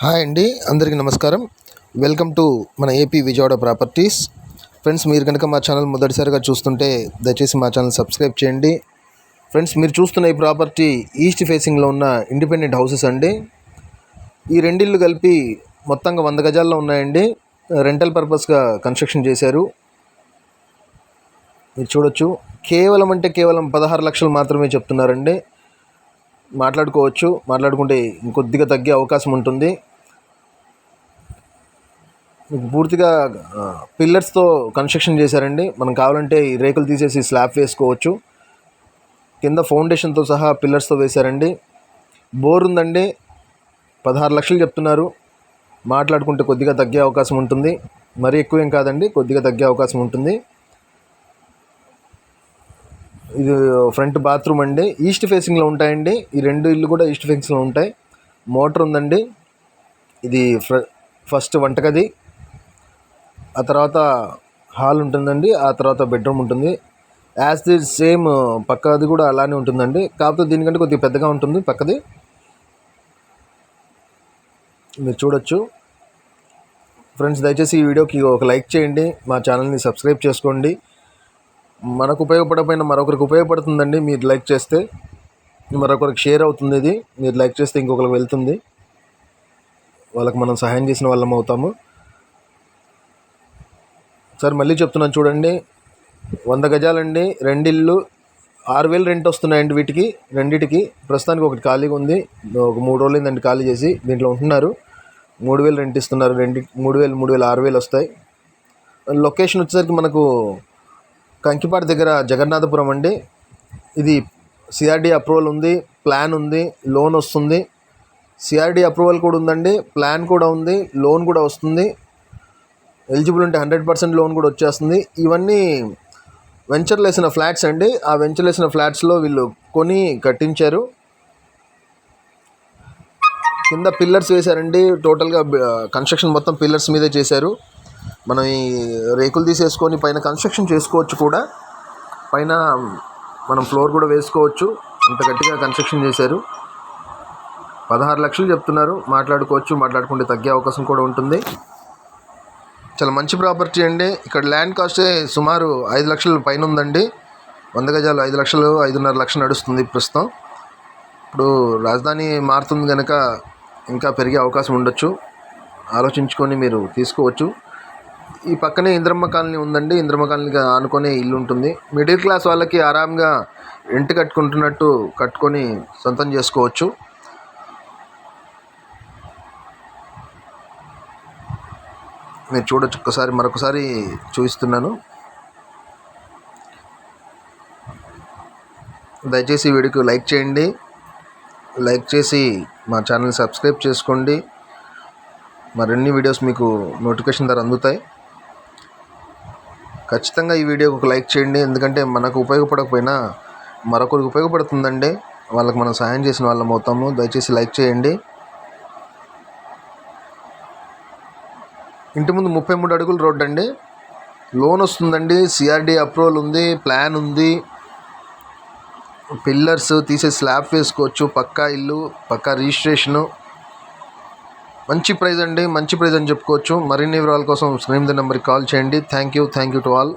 Hi అండి, అందరికీ నమస్కారం. వెల్కమ్ టు మన ఏపీ విజయవాడ ప్రాపర్టీస్. ఫ్రెండ్స్, మీరు కనుక మా ఛానల్ మొదటిసారిగా చూస్తుంటే దయచేసి మా ఛానల్ సబ్స్క్రైబ్ చేయండి. ఫ్రెండ్స్, మీరు చూస్తున్న ఈ ప్రాపర్టీ ఈస్ట్ ఫేసింగ్లో ఉన్న ఇండిపెండెంట్ హౌసెస్ అండి. ఈ రెండిళ్ళు కలిపి మొత్తంగా 100 గజాల్లో ఉన్నాయండి. రెంటల్ పర్పస్గా కన్స్ట్రక్షన్ చేశారు. మీరు చూడొచ్చు. కేవలం 16 లక్షలు మాత్రమే చెప్తున్నారండి. మాట్లాడుకుంటే ఇంకొద్దిగా తగ్గే అవకాశం ఉంటుంది. మీకు పూర్తిగా పిల్లర్స్తో కన్స్ట్రక్షన్ చేశారండి. మనం కావాలంటే ఈ రేకులు తీసేసి స్లాబ్ వేసుకోవచ్చు. కింద ఫౌండేషన్తో సహా పిల్లర్స్తో వేశారండి. బోర్ ఉందండి. 16 లక్షలు చెప్తున్నారు. మాట్లాడుకుంటే కొద్దిగా తగ్గే అవకాశం ఉంటుంది. మరీ ఎక్కువేం కాదండి, కొద్దిగా తగ్గే అవకాశం ఉంటుంది. ఇది ఫ్రంట్ బాత్రూమ్ అండి. ఈస్ట్ ఫేసింగ్లో ఉంటాయండి. ఈ రెండు ఇల్లు కూడా ఈస్ట్ ఫేసింగ్లో ఉంటాయి. మోటార్ ఉందండి. ఇది ఫస్ట్ వంటగది, ఆ తర్వాత హాల్ ఉంటుందండి, ఆ తర్వాత బెడ్రూమ్ ఉంటుంది. యాజ్ ది సేమ్ పక్కది కూడా అలానే ఉంటుందండి. కాకపోతే దీనికంటే కొద్దిగా పెద్దగా ఉంటుంది పక్కది. మీరు చూడొచ్చు. ఫ్రెండ్స్, దయచేసి ఈ వీడియోకి ఒక లైక్ చేయండి. మా ఛానల్ని సబ్స్క్రైబ్ చేసుకోండి. మనకు ఉపయోగపడకపోయినా మరొకరికి ఉపయోగపడుతుందండి. మీరు లైక్ చేస్తే మరొకరికి షేర్ అవుతుంది. ఇది మీరు లైక్ చేస్తే ఇంకొకరికి వెళ్తుంది. వాళ్ళకి మనం సహాయం చేసిన వాళ్ళం అవుతాము. సార్, మళ్ళీ చెప్తున్నాను చూడండి. 100 గజాలండి. రెండిళ్ళు 6,000 రెంట్ వస్తున్నాయండి. వీటికి రెండిటికి ప్రస్తుతానికి ఒకటి ఖాళీగా ఉంది. ఒక 3 రోజులు అయిందండి ఖాళీ చేసి. దీంట్లో ఉంటున్నారు. 3,000 రెంట్ ఇస్తున్నారు. 3,000 6,000 వస్తాయి. లొకేషన్ వచ్చేసరికి మనకు కంకిపాడు దగ్గర జగన్నాథపురం అండి. ఇది సిఆర్డి అప్రూవల్ ఉంది, ప్లాన్ ఉంది, లోన్ వస్తుంది. సిఆర్డి అప్రూవల్ కూడా ఉందండి, ప్లాన్ కూడా ఉంది, లోన్ కూడా వస్తుంది. ఎలిజిబుల్ ఉంటే 100% లోన్ కూడా వచ్చేస్తుంది. ఇవన్నీ వెంచర్లు వేసిన ఫ్లాట్స్ అండి. ఆ వెంచర్లు వేసిన ఫ్లాట్స్లో వీళ్ళు కొని కట్టించారు. కింద పిల్లర్స్ వేశారండి. టోటల్గా కన్స్ట్రక్షన్ మొత్తం పిల్లర్స్ మీదే చేశారు. మనం ఈ రేకులు తీసేసుకొని పైన కన్స్ట్రక్షన్ చేసుకోవచ్చు కూడా. పైన మనం ఫ్లోర్ కూడా వేసుకోవచ్చు. అంత గట్టిగా కన్స్ట్రక్షన్ చేశారు. 16 లక్షలు చెప్తున్నారు. మాట్లాడుకుంటే తగ్గే అవకాశం కూడా ఉంటుంది. చాలా మంచి ప్రాపర్టీ అండి. ఇక్కడ ల్యాండ్ కాస్టే సుమారు 5 లక్షల పైన ఉందండి. 100 గజాలు 5 లక్షలు 5.5 లక్షలు నడుస్తుంది ప్రస్తుతం. ఇప్పుడు రాజధాని మారుతుంది కనుక ఇంకా పెరిగే అవకాశం ఉండొచ్చు. ఆలోచించుకొని మీరు తీసుకోవచ్చు. ఈ పక్కనే ఇంద్రమ్మ కాలనీ ఉందండి. ఇంద్రమ్మ కాలనీకి ఆనుకునే ఇల్లు ఉంటుంది. మిడిల్ క్లాస్ వాళ్ళకి ఆరాంగా రెంట్ కట్టుకొని సొంతం చేసుకోవచ్చు. మీరు చూడొచ్చు. మరొకసారి చూపిస్తున్నాను. దయచేసి ఈ వీడియోకి లైక్ చేయండి. లైక్ చేసి మా ఛానల్ని సబ్స్క్రైబ్ చేసుకోండి. మరిన్ని వీడియోస్ మీకు నోటిఫికేషన్ ద్వారా అందుతాయి. ఖచ్చితంగా ఈ వీడియోకి ఒక లైక్ చేయండి. ఎందుకంటే మనకు ఉపయోగపడకపోయినా మరొకరికి ఉపయోగపడుతుందండి. వాళ్ళకి మనం సహాయం చేసిన వాళ్ళం అవుతాము. దయచేసి లైక్ చేయండి. ఇంటి ముందు 33 అడుగుల రోడ్ అండి. లోన్ వస్తుందండి. సిఆర్డి అప్రూవల్ ఉంది, ప్లాన్ ఉంది. పిల్లర్స్ తీసే స్లాబ్ వేసుకోవచ్చు. పక్కా ఇల్లు, పక్కా రిజిస్ట్రేషను. మంచి ప్రైజ్ అండి. మంచి ప్రైజ్ అని చెప్పుకోవచ్చు. మరిన్ని వివరాల కోసం స్క్రీన్ ద నెంబర్కి కాల్ చేయండి. Thank you to all.